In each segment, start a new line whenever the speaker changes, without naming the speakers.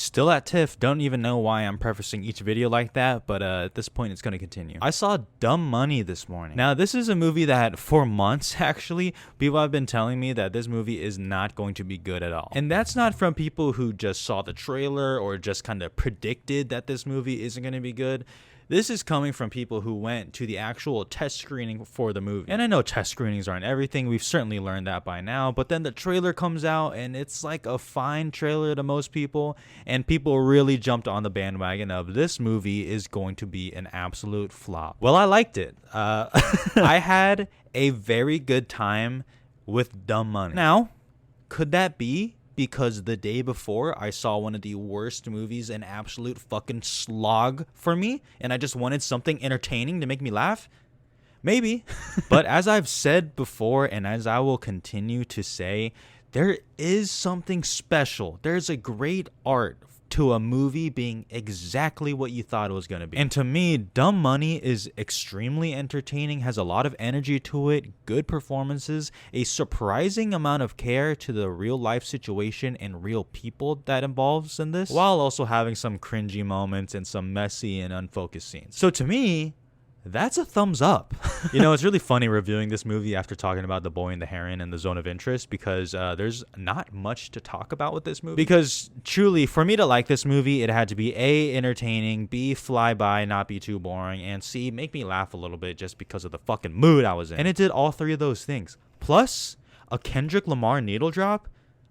Still at TIFF, don't even know why I'm prefacing each video like that, but at this point it's going to continue. I saw Dumb Money this morning. Now, this is a movie that for months, actually, people have been telling me that this movie is not going to be good at all. And that's not from people who just saw the trailer or just kind of predicted that this movie isn't going to be good. This is coming from people who went to the actual test screening for the movie. And I know test screenings aren't everything. We've certainly learned that by now. But then the trailer comes out and it's like a fine trailer to most people. And people really jumped on the bandwagon of this movie is going to be an absolute flop. Well, I liked it. I had a very good time with Dumb Money. Now, could that be because the day before I saw one of the worst movies, an absolute fucking slog for me, and I just wanted something entertaining to make me laugh? Maybe. But as I've said before, and as I will continue to say, there is something special. There's a great art to a movie being exactly what you thought it was going to be. And to me, Dumb Money is extremely entertaining, has a lot of energy to it, good performances, a surprising amount of care to the real life situation and real people that involves in this, while also having some cringy moments and some messy and unfocused scenes. So to me, that's a thumbs up. You know, it's really funny reviewing this movie after talking about The Boy and the Heron and The Zone of Interest, because there's not much to talk about with this movie. Because truly, for me to like this movie, it had to be A, entertaining, B, fly by, not be too boring, and C, make me laugh a little bit just because of the fucking mood I was in. And it did all three of those things. Plus, a Kendrick Lamar needle drop?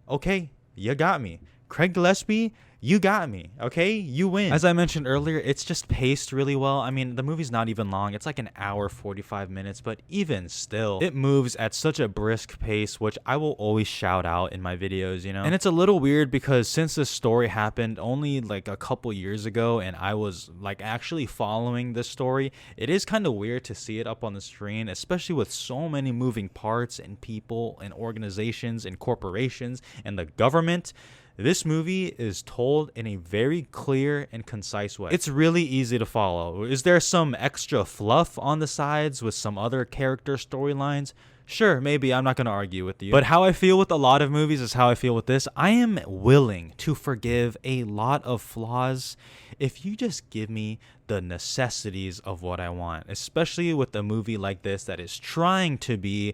Okay, you got me. Craig Gillespie, you got me, okay? You win. As I mentioned earlier, it's just paced really well. I mean, the movie's not even long. It's like an hour, 45 minutes, but even still, it moves at such a brisk pace, which I will always shout out in my videos, you know? And it's a little weird because since this story happened only like a couple years ago and I was like actually following this story, it is kind of weird to see it up on the screen, especially with so many moving parts and people and organizations and corporations and the government. This movie is told in a very clear and concise way. It's really easy to follow. Is there some extra fluff on the sides with some other character storylines? Sure, maybe. I'm not going to argue with you. But how I feel with a lot of movies is how I feel with this. I am willing to forgive a lot of flaws if you just give me the necessities of what I want, especially with a movie like this that is trying to be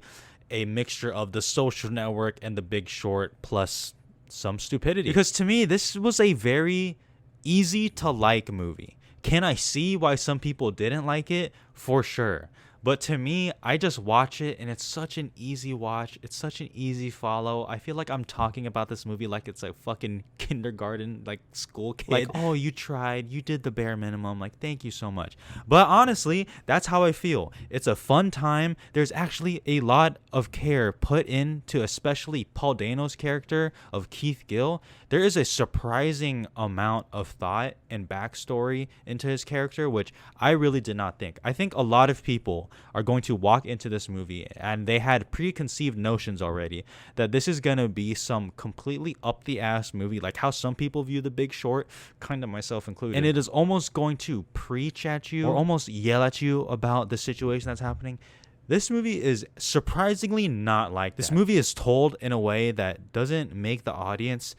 a mixture of The Social Network and The Big Short plus some stupidity. Because to me, this was a very easy to like movie. Can I see why some people didn't like it? For sure. But to me, I just watch it and it's such an easy watch. It's such an easy follow. I feel like I'm talking about this movie like it's a fucking kindergarten, like school kid. Like, oh, you tried. You did the bare minimum. Like, thank you so much. But honestly, that's how I feel. It's a fun time. There's actually a lot of care put into especially Paul Dano's character of Keith Gill. There is a surprising amount of thought and backstory into his character, which I really did not think. I think a lot of people are going to walk into this movie and they had preconceived notions already that this is going to be some completely up the ass movie, like how some people view The Big Short, kind of myself included. And it is almost going to preach at you or almost yell at you about the situation that's happening. This movie is surprisingly not like that. This movie is told in a way that doesn't make the audience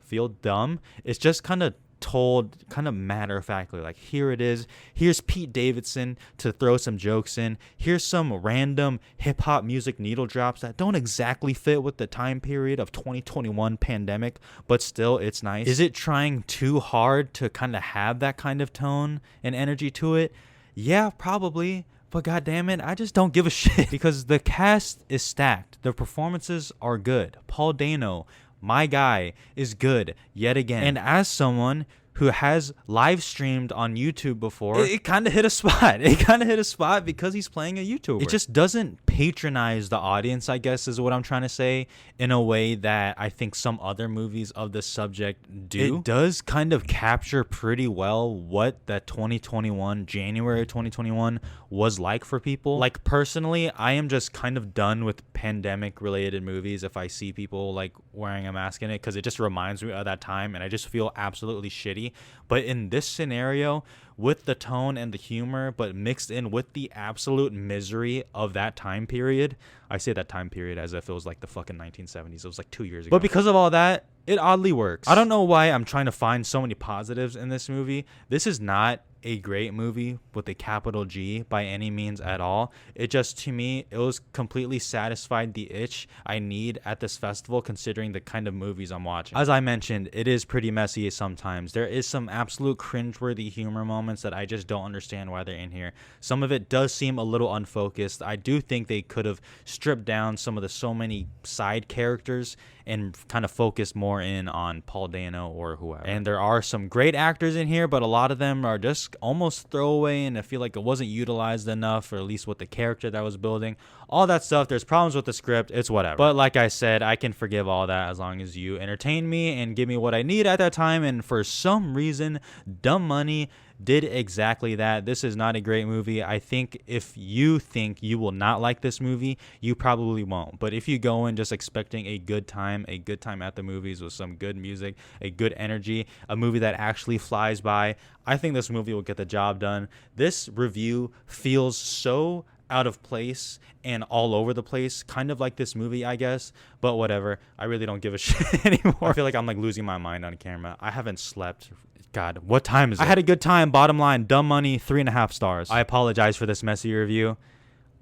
feel dumb. It's just kind of told kind of matter-of-factly, like, here it is, here's Pete Davidson to throw some jokes in, here's some random hip-hop music needle drops that don't exactly fit with the time period of 2021 pandemic, but still it's nice. Is it trying too hard to kind of have that kind of tone and energy to it? Yeah, probably. But goddammit, I just don't give a shit because the cast is stacked. The performances are good. Paul Dano, my guy, is good yet again. And as someone who has live streamed on YouTube before, it kind of hit a spot. It kind of hit a spot because he's playing a YouTuber. It just doesn't patronize the audience, I guess is what I'm trying to say, in a way that I think some other movies of this subject do. It does kind of capture pretty well what that January 2021 was like for people. Like, personally, I am just kind of done with pandemic related movies if I see people like wearing a mask in it, because it just reminds me of that time and I just feel absolutely shitty. But in this scenario, with the tone and the humor, but mixed in with the absolute misery of that time period, I say that time period as if it was like the fucking 1970s. It was like 2 years ago. But because of all that, it oddly works. I don't know why I'm trying to find so many positives in this movie. This is not a great movie with a capital G by any means at all. It just, to me, it was completely satisfied the itch I need at this festival, considering the kind of movies I'm watching. As I mentioned, it is pretty messy sometimes. There is some absolute cringeworthy humor moments that I just don't understand why they're in here. Some of it does seem a little unfocused. I do think they could have stripped down some of the so many side characters and kind of focused more in on Paul Dano or whoever. And there are some great actors in here, but a lot of them are just almost throwaway, and I feel like it wasn't utilized enough, or at least with the character that was building. All that stuff, there's problems with the script, it's whatever. But like I said, I can forgive all that as long as you entertain me and give me what I need at that time. And for some reason, Dumb Money did exactly that. This is not a great movie. I think if you think you will not like this movie, you probably won't. But if you go in just expecting a good time at the movies with some good music, a good energy, a movie that actually flies by, I think this movie will get the job done. This review feels so out of place and all over the place, kind of like this movie, I guess, but whatever. I really don't give a shit anymore. I feel like I'm like losing my mind on camera. I haven't slept. God, what time is it? I had a good time. Bottom line, Dumb Money, 3.5 stars. I apologize for this messy review.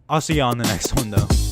I'll see you on the next one though.